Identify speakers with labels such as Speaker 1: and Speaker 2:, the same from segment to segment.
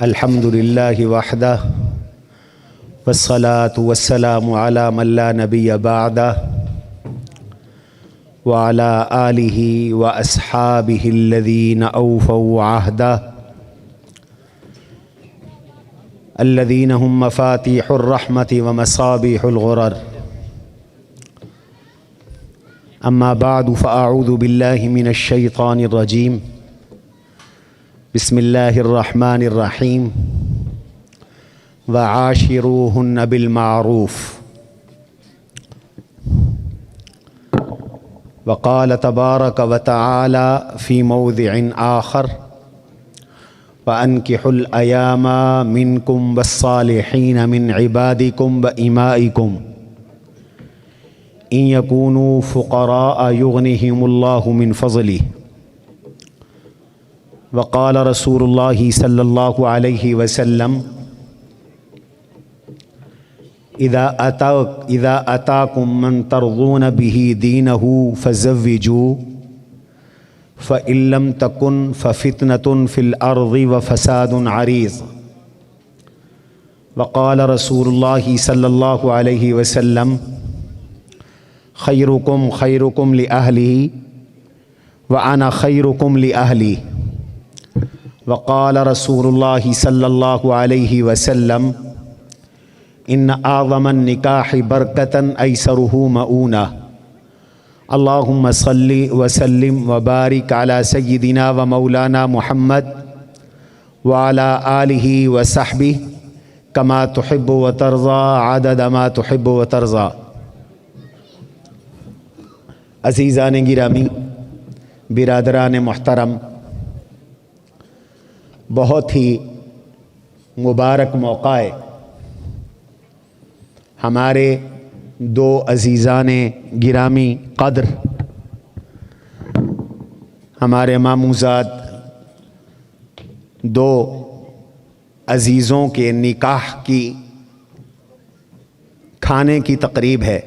Speaker 1: الحمد للہ وحدہ والصلاة والسلام علی من لا نبی بعدہ وعلی آلہ واصحابہ الذین اوفوا عہدہ الذین هم مفاتیح الرحمۃ ومصابیح الغرر اما بعد فاعوذ باللہ من الشیطان الرجیم بسم اللہ الرحمن الرحیم وعاشروہن بالمعروف وقال تبارک وتعالی فی موضع آخر وأنكحوا الأيام منكم والصالحين من عبادكم وإمائكم إن يكونوا فقراء يغنهم الله من فضله وقال رسول الله صلى الله عليه وسلم إذا أتاكم من ترضون به دينه فزوجوه فإن لم تكن ففتنة في الأرض وفساد عريض وقال رسول الله صلى الله عليه وسلم خيركم خيركم لأهله وأنا خيركم لأهلي وقال رسول الله صلى الله عليه وسلم إن أعظم النكاح بركة أيسره مؤونة اللهم صل وسلم وبارك على سيدنا ومولانا محمد وعلى آله وصحبه كما تحب وترضى عدد ما تحب وترضى. عزیزان گرامی، برادران محترم، بہت ہی مبارک موقع ہے. ہمارے دو عزیزان گرامی قدر، ہمارے ماموزاد دو عزیزوں کے نکاح کی کھانے کی تقریب ہے.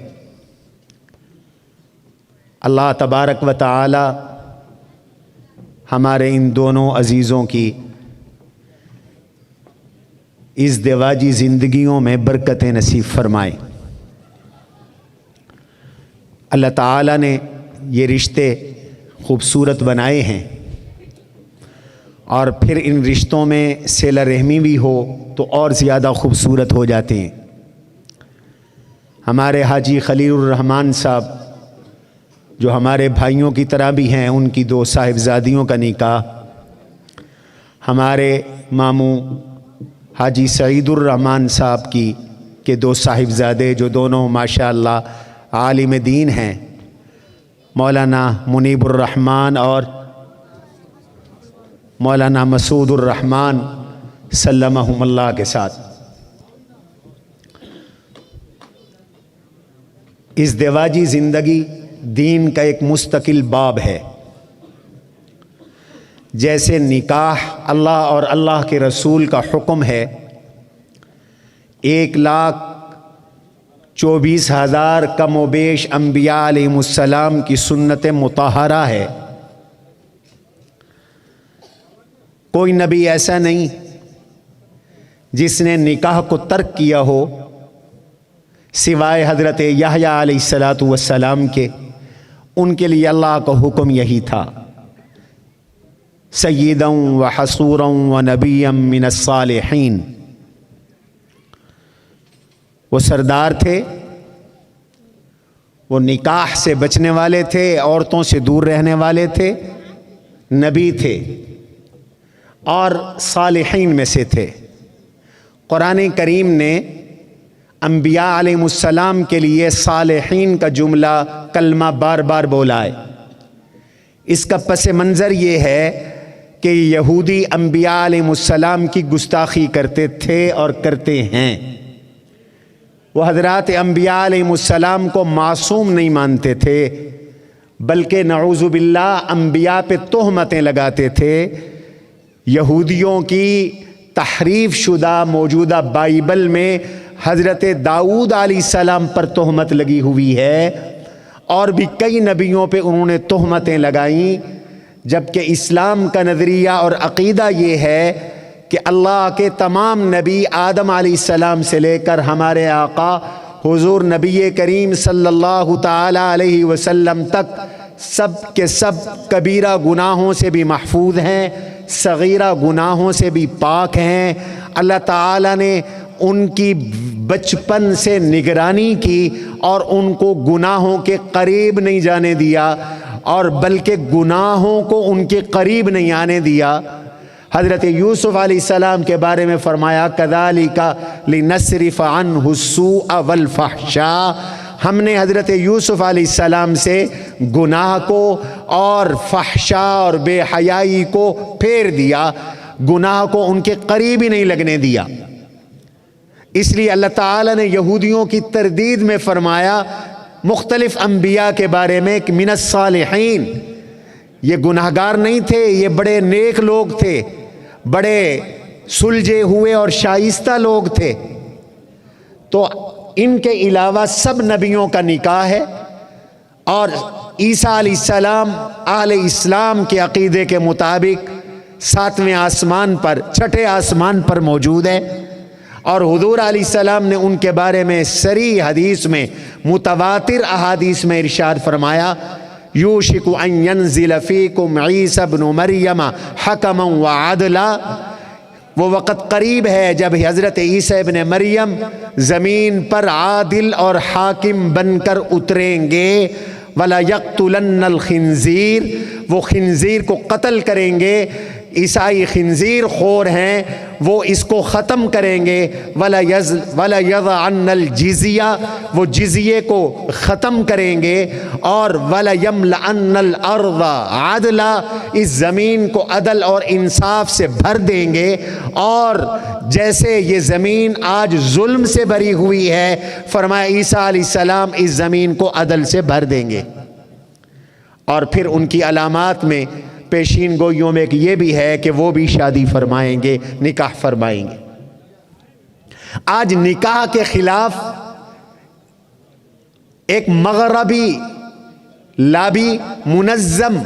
Speaker 1: اللہ تبارک و تعالی ہمارے ان دونوں عزیزوں کی ازدواجی زندگیوں میں برکتیں نصیب فرمائے. اللہ تعالیٰ نے یہ رشتے خوبصورت بنائے ہیں، اور پھر ان رشتوں میں صلہ رحمی بھی ہو تو اور زیادہ خوبصورت ہو جاتے ہیں. ہمارے حاجی خلیل الرحمن صاحب جو ہمارے بھائیوں کی طرح بھی ہیں، ان کی دو صاحبزادیوں کا نکاح، ہمارے ماموں حاجی سعید الرحمن صاحب کے دو صاحبزادے جو دونوں ماشاءاللہ عالم دین ہیں، مولانا منیب الرحمن اور مولانا مسعود الرحمن سلمہم اللہ کے ساتھ. ازدواجی زندگی دین کا ایک مستقل باب ہے. جیسے نکاح اللہ اور اللہ کے رسول کا حکم ہے، 1,24,000 کم و بیش انبیاء علیہ السلام کی سنت مطہرہ ہے. کوئی نبی ایسا نہیں جس نے نکاح کو ترک کیا ہو سوائے حضرت یحییٰ علیہ السلام کے. ان کے لیے اللہ کا حکم یہی تھا، سیدا و حصورا و نبیا من الصالحین. وہ سردار تھے، وہ نکاح سے بچنے والے تھے، عورتوں سے دور رہنے والے تھے، نبی تھے اور صالحین میں سے تھے. قرآن کریم نے انبیاء علیہ السلام کے لیے صالحین کا جملہ کلمہ بار بار بولا ہے. اس کا پس منظر یہ ہے کہ یہودی انبیاء علیہ السلام کی گستاخی کرتے تھے اور کرتے ہیں. وہ حضرات انبیاء علیہ السلام کو معصوم نہیں مانتے تھے، بلکہ نعوذ باللہ انبیاء پہ تہمتیں لگاتے تھے. یہودیوں کی تحریف شدہ موجودہ بائبل میں حضرت داؤد علیہ السلام پر تہمت لگی ہوئی ہے، اور بھی کئی نبیوں پہ انہوں نے تہمتیں لگائیں. جبکہ اسلام کا نظریہ اور عقیدہ یہ ہے کہ اللہ کے تمام نبی آدم علیہ السلام سے لے کر ہمارے آقا حضور نبی کریم صلی اللہ تعالی علیہ وسلم تک سب کے سب کبیرہ گناہوں سے بھی محفوظ ہیں، صغیرہ گناہوں سے بھی پاک ہیں۔ اللہ تعالیٰ نے ان کی بچپن سے نگرانی کی اور ان کو گناہوں کے قریب نہیں جانے دیا، اور بلکہ گناہوں کو ان کے قریب نہیں آنے دیا۔ حضرت یوسف علیہ السلام کے بارے میں فرمایا كَذَلِكَ لِنَصْرِفَ عَنْهُ السُّوءَ وَالْفَحْشَاءَ، ہم نے حضرت یوسف علیہ السلام سے گناہ کو اور فحشاء اور بے حیائی کو پھیر دیا، گناہ کو ان کے قریب ہی نہیں لگنے دیا۔ اس لیے اللہ تعالیٰ نے یہودیوں کی تردید میں فرمایا مختلف انبیاء کے بارے میں کہ من الصالحین، یہ گناہگار نہیں تھے، یہ بڑے نیک لوگ تھے، بڑے سلجھے ہوئے اور شائستہ لوگ تھے۔ تو ان کے علاوہ سب نبیوں کا نکاح ہے، اور عیسیٰ علیہ السلام اہل اسلام کے عقیدے کے مطابق 7ویں آسمان پر، 6ٹھے آسمان پر موجود ہے، اور حضور علیہ السلام نے ان کے بارے میں صریح حدیث میں، متواتر احادیث میں ارشاد فرمایا یوشک ان ینزل فیکم عیسی ابن مریم حکما وعدلا، وہ وقت قریب ہے جب حضرت عیسی ابن مریم زمین پر عادل اور حاکم بن کر اتریں گے۔ وَلَا يَقْتُلَنَّ الْخِنزِيرَ، وہ خنزیر کو قتل کریں گے، عیسائی خنزیر خور ہیں، وہ اس کو ختم کریں گے۔ وَلَا يَضَعَنَّ الْجِزْيَةَ، وہ جزیے کو ختم کریں گے، اور وَلَا يَمْلَأَنَّ الْأَرْضَ عَدْلًا، اس زمین کو عدل اور انصاف سے بھر دیں گے، اور جیسے یہ زمین آج ظلم سے بھری ہوئی ہے، فرمایا عیسیٰ علیہ السلام اس زمین کو عدل سے بھر دیں گے۔ اور پھر ان کی علامات میں، پیشین گوئیوں میں ایک یہ بھی ہے کہ وہ بھی شادی فرمائیں گے، نکاح فرمائیں گے۔ آج نکاح کے خلاف ایک مغربی لابی منظم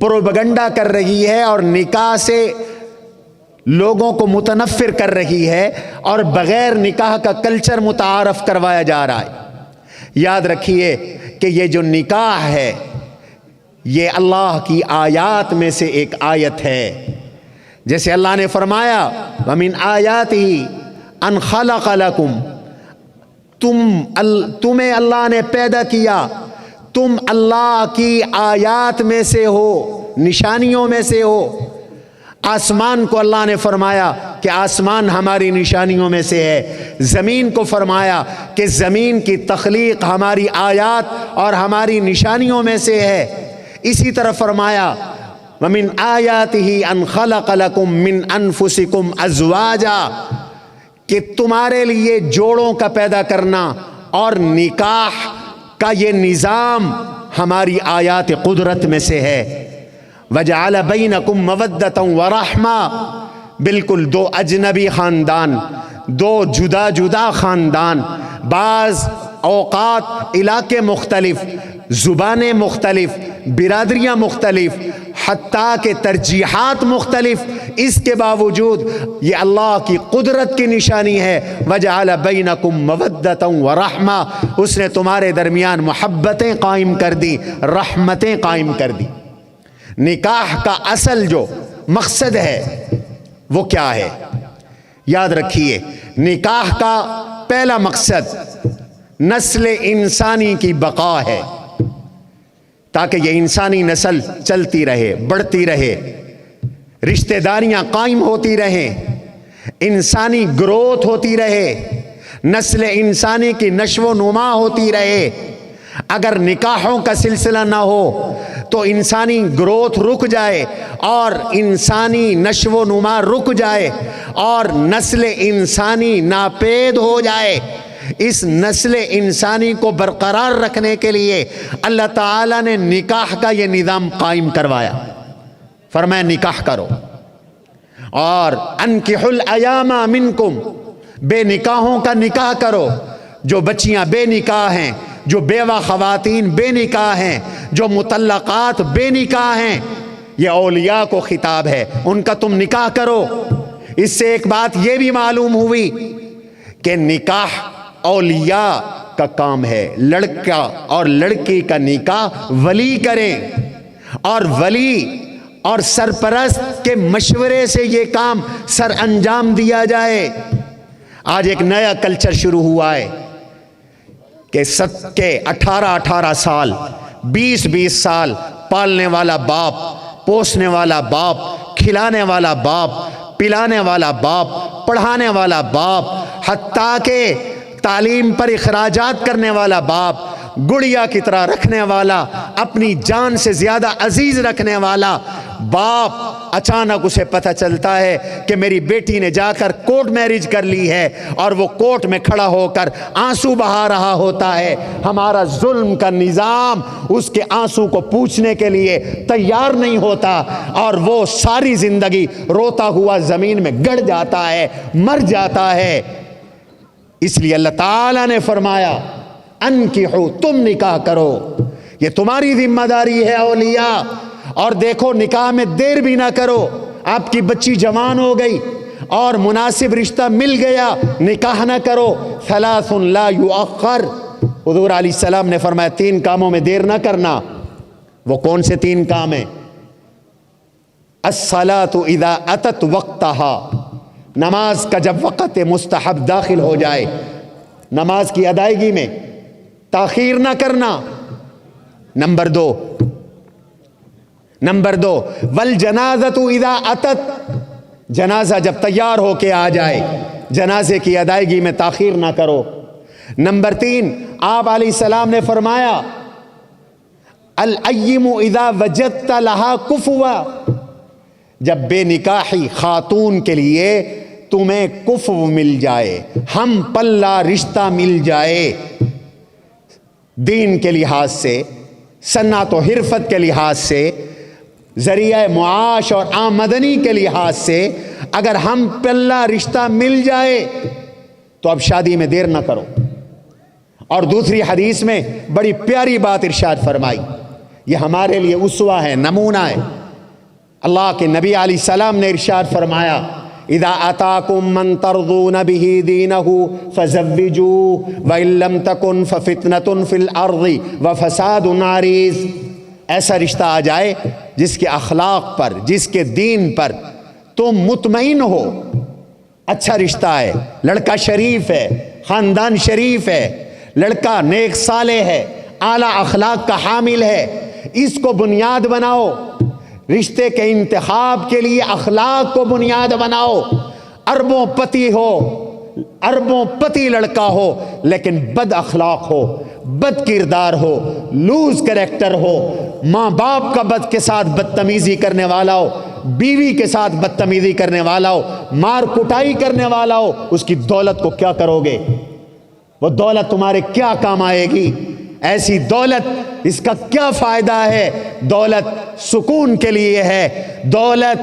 Speaker 1: پروپیگنڈا کر رہی ہے، اور نکاح سے لوگوں کو متنفر کر رہی ہے، اور بغیر نکاح کا کلچر متعارف کروایا جا رہا ہے۔ یاد رکھیے کہ یہ جو نکاح ہے یہ اللہ کی آیات میں سے ایک آیت ہے۔ جیسے اللہ نے فرمایا وَمِنْ آیَاتِهِ أَنْ خَلَقَ لَكُمْ، تمہیں اللہ نے پیدا کیا، تم اللہ کی آیات میں سے ہو، نشانیوں میں سے ہو۔ آسمان کو اللہ نے فرمایا کہ آسمان ہماری نشانیوں میں سے ہے، زمین کو فرمایا کہ زمین کی تخلیق ہماری آیات اور ہماری نشانیوں میں سے ہے۔ اسی طرح فرمایا وَمِنْ آیَاتِهِ أَنْ خَلَقَ لَكُم مِّنْ أَنفُسِكُمْ أَزْوَاجًا، کہ تمہارے لیے جوڑوں کا پیدا کرنا اور نکاح کا یہ نظام ہماری آیات قدرت میں سے ہے۔ وَجَعَلَ بَيْنَكُمْ مَوَدَّةً وَرَحْمَةً، بالکل دو اجنبی خاندان، دو جدا جدا خاندان، بعض اوقات علاقے مختلف، زبانیں مختلف، برادریاں مختلف، حتیٰ کہ ترجیحات مختلف، اس کے باوجود یہ اللہ کی قدرت کی نشانی ہے۔ وَجَعَلَ بَيْنَكُمْ مَوَدَّةً وَرَحْمَةً، اس نے تمہارے درمیان محبتیں قائم کر دی، رحمتیں قائم کر دی۔ نکاح کا اصل جو مقصد ہے وہ کیا ہے؟ یاد رکھیے، نکاح کا پہلا مقصد نسل انسانی کی بقا ہے، تاکہ یہ انسانی نسل چلتی رہے، بڑھتی رہے، رشتہ داریاں قائم ہوتی رہیں، انسانی گروتھ ہوتی رہے، نسل انسانی کی نشو و نما ہوتی رہے۔ اگر نکاحوں کا سلسلہ نہ ہو تو انسانی گروتھ رک جائے، اور انسانی نشو و نما رک جائے، اور نسل انسانی ناپید ہو جائے۔ اس نسل انسانی کو برقرار رکھنے کے لیے اللہ تعالیٰ نے نکاح کا یہ نظام قائم کروایا، فرمایا نکاح کرو، اور انکحوا الایام منکم، بے نکاحوں کا نکاح کرو، جو بچیاں بے نکاح ہیں، جو بیوہ خواتین بے نکاح ہیں، جو مطلقات بے نکاح ہیں، یہ اولیاء کو خطاب ہے، ان کا تم نکاح کرو۔ اس سے ایک بات یہ بھی معلوم ہوئی کہ نکاح اولیاء کا کام ہے، لڑکا اور لڑکی کا نکاح ولی کریں، اور ولی اور سرپرست کے مشورے سے یہ کام سر انجام دیا جائے۔ آج ایک نیا کلچر شروع ہوا ہے کہ 18 سال 20 سال پالنے والا باپ، پوسنے والا باپ، کھلانے والا باپ، پلانے والا باپ، پڑھانے والا باپ، حتیٰ کہ تعلیم پر اخراجات کرنے والا باپ، گڑیا کی طرح رکھنے والا، اپنی جان سے زیادہ عزیز رکھنے والا باپ، اچانک اسے پتہ چلتا ہے کہ میری بیٹی نے جا کر کورٹ میرج کر لی ہے، اور وہ کورٹ میں کھڑا ہو کر آنسو بہا رہا ہوتا ہے۔ ہمارا ظلم کا نظام اس کے آنسو کو پوچھنے کے لیے تیار نہیں ہوتا، اور وہ ساری زندگی روتا ہوا زمین میں گڑ جاتا ہے، مر جاتا ہے۔ اس لیے اللہ تعالیٰ نے فرمایا انکحوا، تم نکاح کرو، یہ تمہاری ذمہ داری ہے اولیاء۔ اور دیکھو نکاح میں دیر بھی نہ کرو، آپ کی بچی جوان ہو گئی اور مناسب رشتہ مل گیا، نکاح نہ کرو۔ ثلاث لا یؤخر، حضور علیہ السلام نے فرمایا 3 کاموں میں دیر نہ کرنا۔ وہ کون سے 3 کام ہیں؟ الصلاۃ اذا اتت وقتها، نماز کا جب وقت مستحب داخل ہو جائے، نماز کی ادائیگی میں تاخیر نہ کرنا۔ نمبر 2 والجنازۃ اذا اتت، جنازہ جب تیار ہو کے آ جائے، جنازے کی ادائیگی میں تاخیر نہ کرو۔ نمبر 3 آپ علیہ السلام نے فرمایا الایم اذا وجدت لها کفوا، جب بے نکاحی خاتون کے لیے تمہیں کفو مل جائے، ہم پلہ رشتہ مل جائے، دین کے لحاظ سے، صنعت و حرفت کے لحاظ سے، ذریعہ معاش اور آمدنی کے لحاظ سے، اگر ہم پلہ رشتہ مل جائے تو اب شادی میں دیر نہ کرو۔ اور دوسری حدیث میں بڑی پیاری بات ارشاد فرمائی، یہ ہمارے لیے اسوہ ہے، نمونہ ہے۔ اللہ کے نبی علیہ السلام نے ارشاد فرمایا اذا اتاکم من ترضون به دینہ فزوجوہ وان لم تکن ففتنة فی الارض وفساد عریض، ایسا رشتہ آ جائے جس کے اخلاق پر، جس کے دین پر تم مطمئن ہو، اچھا رشتہ ہے، لڑکا شریف ہے، خاندان شریف ہے، لڑکا نیک صالح ہے، اعلیٰ اخلاق کا حامل ہے، اس کو بنیاد بناؤ۔ رشتے کے انتخاب کے لیے اخلاق کو بنیاد بناؤ۔ اربوں پتی ہو، اربوں پتی لڑکا ہو لیکن بد اخلاق ہو، بد کردار ہو، لوز کریکٹر ہو، ماں باپ کا بد کے ساتھ بدتمیزی کرنے والا ہو، بیوی کے ساتھ بدتمیزی کرنے والا ہو، مار کٹائی کرنے والا ہو، اس کی دولت کو کیا کرو گے؟ وہ دولت تمہارے کیا کام آئے گی؟ ایسی دولت، اس کا کیا فائدہ ہے؟ دولت سکون کے لیے ہے، دولت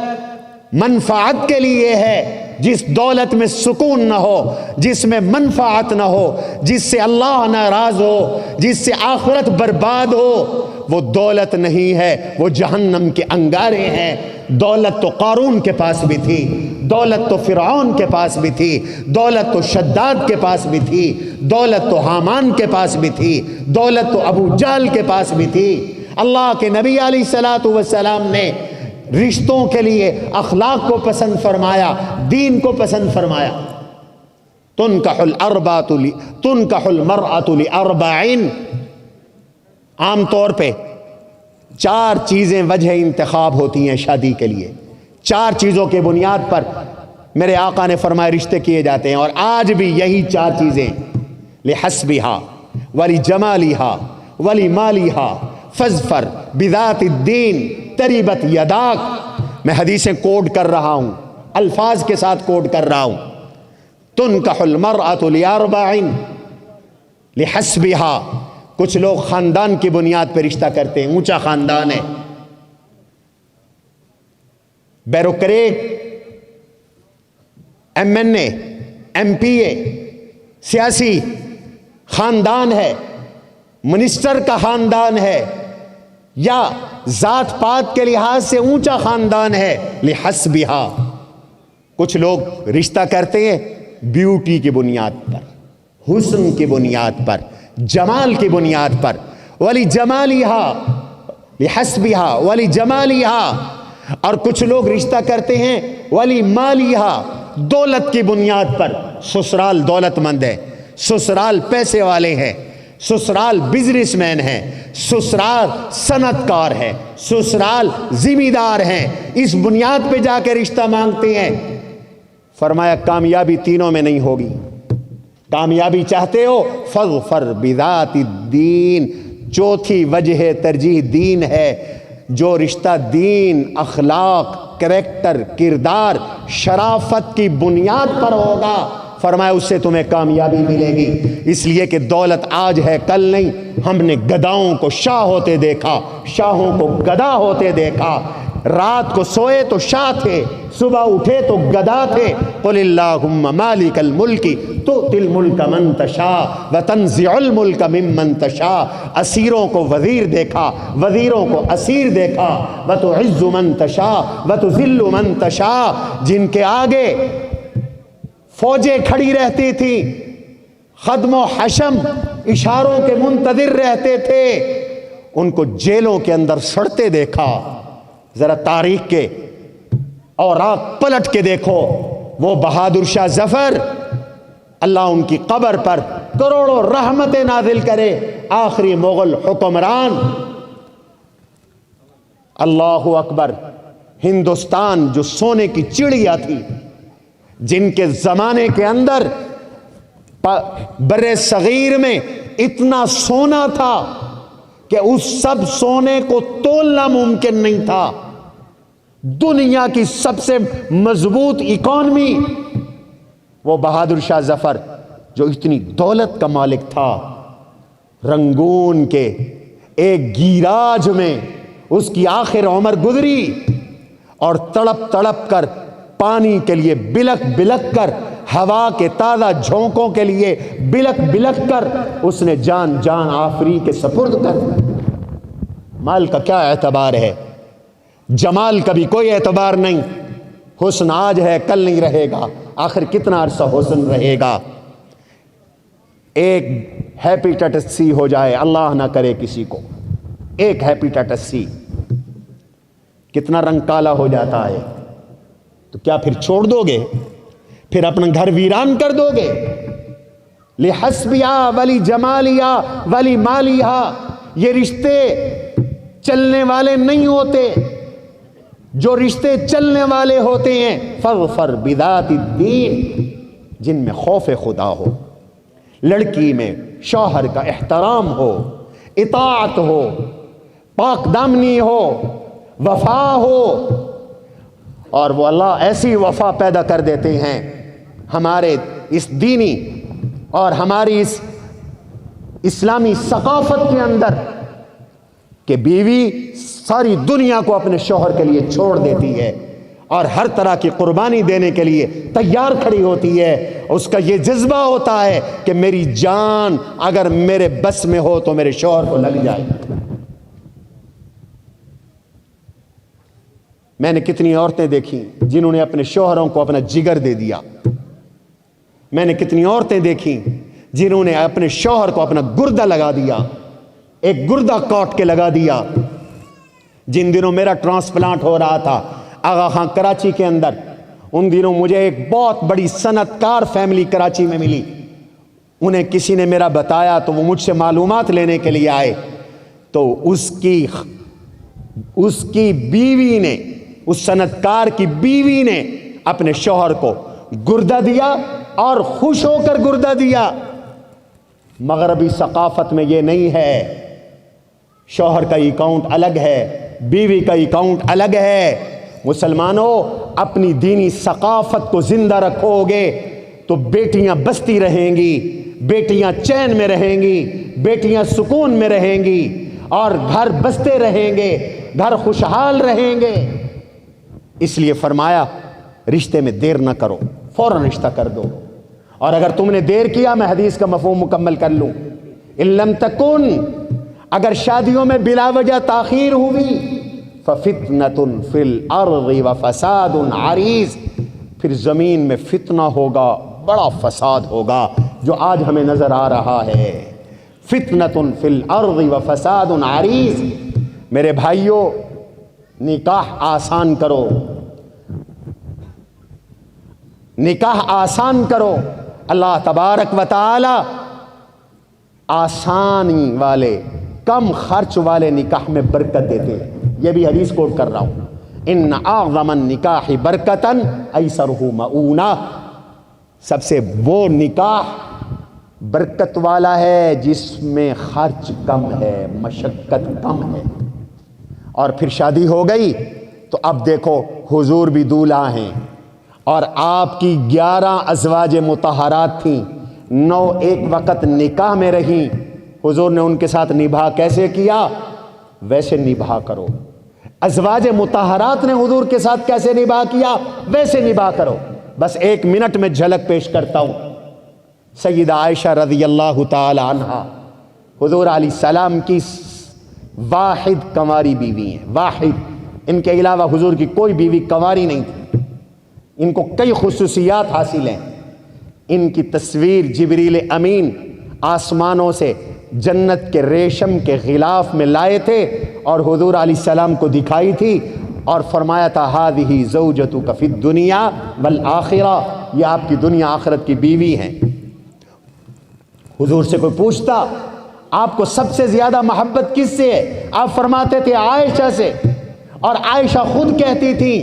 Speaker 1: منفعت کے لیے ہے۔ جس دولت میں سکون نہ ہو، جس میں منفعت نہ ہو، جس سے اللہ ناراض ہو، جس سے آخرت برباد ہو، وہ دولت نہیں ہے، وہ جہنم کے انگارے ہیں۔ دولت تو قارون کے پاس بھی تھی، دولت تو فرعون کے پاس بھی تھی، دولت تو شداد کے پاس بھی تھی، دولت تو حامان کے پاس بھی تھی، دولت تو ابو جہل کے پاس بھی تھی۔ اللہ کے نبی علیہ الصلوۃ والسلام نے رشتوں کے لیے اخلاق کو پسند فرمایا، دین کو پسند فرمایا۔ تنکح المرأة لأربع، عام طور پہ 4 چیزیں وجہ انتخاب ہوتی ہیں شادی کے لیے۔ 4 چیزوں کے بنیاد پر میرے آقا نے فرمایا رشتے کیے جاتے ہیں، اور آج بھی یہی 4 چیزیں، لحسبها ولجمالها ولمالها فاظفر بذات الدین تربت یداک۔ میں حدیثیں کوڈ کر رہا ہوں، الفاظ کے ساتھ کوڈ کر رہا ہوں۔ تنکح المرأة لأربع لحسبها، کچھ لوگ خاندان کی بنیاد پہ رشتہ کرتے ہیں، اونچا خاندان ہے، بیوروکریٹ، MNA MPA سیاسی خاندان ہے، منسٹر کا خاندان ہے، یا ذات پات کے لحاظ سے اونچا خاندان ہے لحسبہا. کچھ لوگ رشتہ کرتے ہیں بیوٹی کی بنیاد پر، حسن کی بنیاد پر، جمال کی بنیاد پر. ولی جمالہا لحسبہا ولی جمالہا. اور کچھ لوگ رشتہ کرتے ہیں ولی مالہا، دولت کی بنیاد پر. سسرال دولت مند ہے، سسرال پیسے والے ہیں، سسرال بزنس مین ہے، سسرال صنعت کار ہے، سسرال ذمہ دار ہیں. اس بنیاد پہ جا کے رشتہ مانگتے ہیں. فرمایا کامیابی تینوں میں نہیں ہوگی. کامیابی چاہتے ہو فاظفر بذات الدین. چوتھی وجہ ترجیح دین ہے. جو رشتہ دین، اخلاق، کریکٹر، کردار، شرافت کی بنیاد پر ہوگا، فرمایا اس سے تمہیں کامیابی ملے گی. اس لیے کہ دولت آج ہے کل نہیں. ہم نے گداؤں کو شاہ ہوتے دیکھا، شاہوں کو گدا ہوتے دیکھا. رات کو سوئے تو شاہ تھے، صبح اٹھے تو گدا تھے. قل اللہم مالک الملک تؤتی الملک من تشاء وتنزع الملک ممن تشاء. اسیروں کو وزیر دیکھا، وزیروں کو اسیر دیکھا. وتعز من تشاء وتذل من تشاء. جن کے آگے فوجیں کھڑی رہتی تھی، خدم و حشم اشاروں کے منتظر رہتے تھے، ان کو جیلوں کے اندر سڑتے دیکھا. ذرا تاریخ کے اوراق پلٹ کے دیکھو. وہ بہادر شاہ ظفر، اللہ ان کی قبر پر کروڑوں رحمتیں نازل کرے، آخری مغل حکمران. اللہ اکبر. ہندوستان جو سونے کی چڑیا تھی، جن کے زمانے کے اندر بر صغیر میں اتنا سونا تھا کہ اس سب سونے کو تولنا ممکن نہیں تھا. دنیا کی سب سے مضبوط اکانومی، وہ بہادر شاہ ظفر جو اتنی دولت کا مالک تھا، رنگون کے ایک گیراج میں اس کی آخر عمر گزری، اور تڑپ تڑپ کر پانی کے لیے بلک بلک کر، ہوا کے تازہ جھونکوں کے لیے بلک بلک کر اس نے جان آفری کے سپرد کر. مال کا کیا اعتبار ہے؟ جمال کا بھی کوئی اعتبار نہیں. حسن آج ہے کل نہیں رہے گا. آخر کتنا عرصہ حسن رہے گا؟ ایک ہیپیٹائٹس سی ہو جائے، اللہ نہ کرے کسی کو، ایک ہیپیٹائٹس سی، کتنا رنگ کالا ہو جاتا ہے. تو کیا پھر چھوڑ دو گے؟ پھر اپنا گھر ویران کر دو گے؟ لحسبیا ولی جمالیا ولی مالیا. یہ رشتے چلنے والے نہیں ہوتے. جو رشتے چلنے والے ہوتے ہیں فاظفر بذات الدین، جن میں خوف خدا ہو، لڑکی میں شوہر کا احترام ہو، اطاعت ہو، پاک دامنی ہو، وفا ہو. اور وہ اللہ ایسی وفا پیدا کر دیتے ہیں ہمارے اس دینی اور ہماری اس اسلامی ثقافت کے اندر کہ بیوی ساری دنیا کو اپنے شوہر کے لیے چھوڑ دیتی ہے اور ہر طرح کی قربانی دینے کے لیے تیار کھڑی ہوتی ہے. اس کا یہ جذبہ ہوتا ہے کہ میری جان اگر میرے بس میں ہو تو میرے شوہر کو لگ جائے. میں نے کتنی عورتیں دیکھی جنہوں نے اپنے شوہروں کو اپنا جگر دے دیا. میں نے کتنی عورتیں دیکھی جنہوں نے اپنے شوہر کو اپنا گردہ لگا دیا، ایک گردہ کاٹ کے لگا دیا. جن دنوں میرا ٹرانسپلانٹ ہو رہا تھا آغا خان کراچی کے اندر، ان دنوں مجھے ایک بہت بڑی صنعت کار فیملی کراچی میں ملی. انہیں کسی نے میرا بتایا تو وہ مجھ سے معلومات لینے کے لیے آئے. تو اس کی بیوی نے، اس صنعت کار کی بیوی نے اپنے شوہر کو گردہ دیا اور خوش ہو کر گردہ دیا. مغربی ثقافت میں یہ نہیں ہے. شوہر کا اکاؤنٹ الگ ہے، بیوی کا اکاؤنٹ الگ ہے. مسلمانوں، اپنی دینی ثقافت کو زندہ رکھو گے تو بیٹیاں بستی رہیں گی، بیٹیاں چین میں رہیں گی، بیٹیاں سکون میں رہیں گی، اور گھر بستے رہیں گے، گھر خوشحال رہیں گے. اس لیے فرمایا رشتے میں دیر نہ کرو، فوراً رشتہ کر دو. اور اگر تم نے دیر کیا، میں حدیث کا مفہوم مکمل کر لوں، ان لم تکن، اگر شادیوں میں بلا وجہ تاخیر ہوئی ففتنۃ فی الارض وفساد عریض، پھر زمین میں فتنہ ہوگا، بڑا فساد ہوگا جو آج ہمیں نظر آ رہا ہے۔ فتنۃ فی الارض وفساد عریض۔ میرے بھائیوں، نکاح آسان کرو، نکاح آسان کرو۔ اللہ تبارک و تعالی آسانی والے، کم خرچ والے نکاح میں برکت دیتے ہیں۔ یہ بھی حدیث کوٹ کر رہا ہوں، ان اعظم النکاح برکتا ایسرہ مؤونہ، سب سے وہ نکاح برکت والا ہے جس میں خرچ کم ہے، مشقت کم ہے۔ اور پھر شادی ہو گئی تو اب دیکھو حضور بھی دولہا ہیں، اور آپ کی 11 ازواج مطہرات تھیں، 9 ایک وقت نکاح میں رہیں۔ حضور نے ان کے ساتھ نباہ کیسے کیا؟ ویسے نباہ کرو۔ ازواج مطہرات نے حضور کے ساتھ کیسے نباہ کیا؟ ویسے نباہ کرو۔ بس 1 منٹ میں جھلک پیش کرتا ہوں۔ سیدہ عائشہ رضی اللہ تعالی عنہا حضور علیہ السلام کی واحد کنواری بیوی ہیں، واحد، ان کے علاوہ حضور کی کوئی بیوی کنواری نہیں تھی۔ ان کو کئی خصوصیات حاصل ہیں۔ ان کی تصویر جبریل امین آسمانوں سے جنت کے ریشم کے غلاف میں لائے تھے اور حضور علیہ السلام کو دکھائی تھی، اور فرمایا تھا ہذہ زوجتک فی الدنیا والآخرہ، یہ آپ کی دنیا آخرت کی بیوی ہیں۔ حضور سے کوئی پوچھتا آپ کو سب سے زیادہ محبت کس سے ہے؟ آپ فرماتے تھے عائشہ سے، اور عائشہ خود کہتی تھی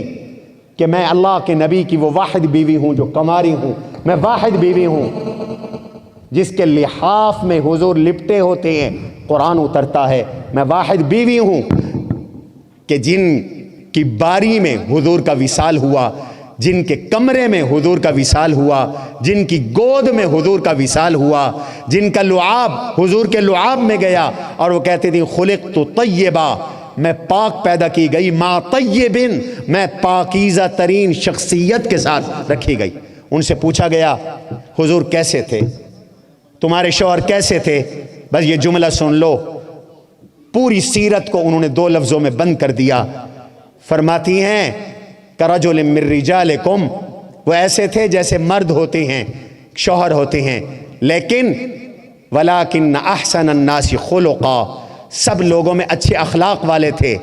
Speaker 1: کہ میں اللہ کے نبی کی وہ واحد بیوی ہوں جو کنواری ہوں، میں واحد بیوی ہوں جس کے لحاف میں حضور لپٹے ہوتے ہیں، قرآن اترتا ہے، میں واحد بیوی ہوں کہ جن کی باری میں حضور کا وصال ہوا، جن کے کمرے میں حضور کا وصال ہوا، جن کی گود میں حضور کا وصال ہوا، جن کا لعاب حضور کے لعاب میں گیا، اور وہ کہتے تھے خلقت طیبہ، میں پاک پیدا کی گئی، ما طیبن، میں پاکیزہ ترین شخصیت کے ساتھ رکھی گئی۔ ان سے پوچھا گیا حضور کیسے تھے، تمہارے شوہر کیسے تھے؟ بس یہ جملہ سن لو، پوری سیرت کو انہوں نے 2 لفظوں میں بند کر دیا۔ فرماتی ہیں کرجل من رجالکم، وہ ایسے تھے جیسے مرد ہوتے ہیں، شوہر ہوتے ہیں، لیکن ولیکن احسن الناس خلقا، سب لوگوں میں اچھے اخلاق والے تھے،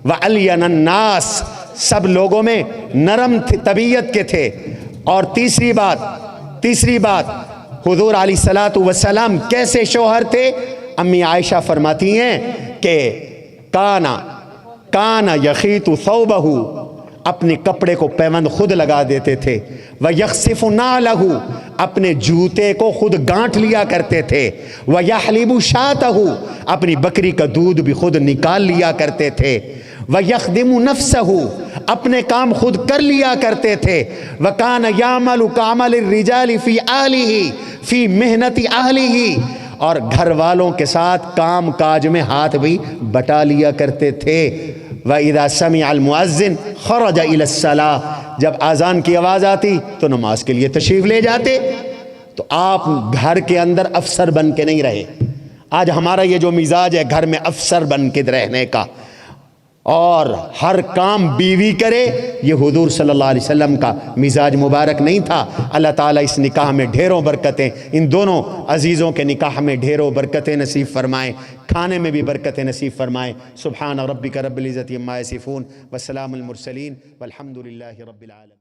Speaker 1: وَأَلْيَنَ النَّاسِ، سب لوگوں میں نرم طبیعت کے تھے۔ اور تیسری بات حضور علیہ السلام کیسے شوہر تھے؟ امی عائشہ فرماتی ہیں کہ کانا یخیط ثوبہ، اپنے کپڑے کو پیوند خود لگا دیتے تھے، وَيَخْصِفُ نَعْلَهُ، اپنے جوتے کو خود گانٹھ لیا کرتے تھے، وَيَحْلِبُ شَاتَهُ، اپنی بکری کا دودھ بھی خود نکال لیا کرتے تھے، وَيَخْدِمُ نَفْسَهُ، اپنے کام خود کر لیا کرتے تھے، وَكَانَ يَعْمَلُ كَعْمَلِ الرِّجَالِ فِي أَهْلِهِ فِي مِحْنَةِ أَهْلِهِ، اور گھر والوں کے ساتھ کام کاج میں ہاتھ بھی بٹا لیا کرتے تھے۔ وَإِذَا سَمِعَ الْمُؤَذِّنُ خَرَجَ إِلَى الصَّلَاةِ، جب اذان کی آواز آتی تو نماز کے لیے تشریف لے جاتے۔ تو آپ گھر کے اندر افسر بن کے نہیں رہے۔ آج ہمارا یہ جو مزاج ہے گھر میں افسر بن کے رہنے کا، اور ہر کام بیوی کرے، یہ حضور صلی اللہ علیہ وسلم کا مزاج مبارک نہیں تھا۔ اللہ تعالیٰ اس نکاح میں ڈھیروں برکتیں، ان دونوں عزیزوں کے نکاح میں ڈھیروں برکتیں نصیب فرمائیں، کھانے میں بھی برکتیں نصیب فرمائیں۔ سبحان ربک رب العزت عما یصفون وسلام المرسلین والحمد للہ رب العالمین۔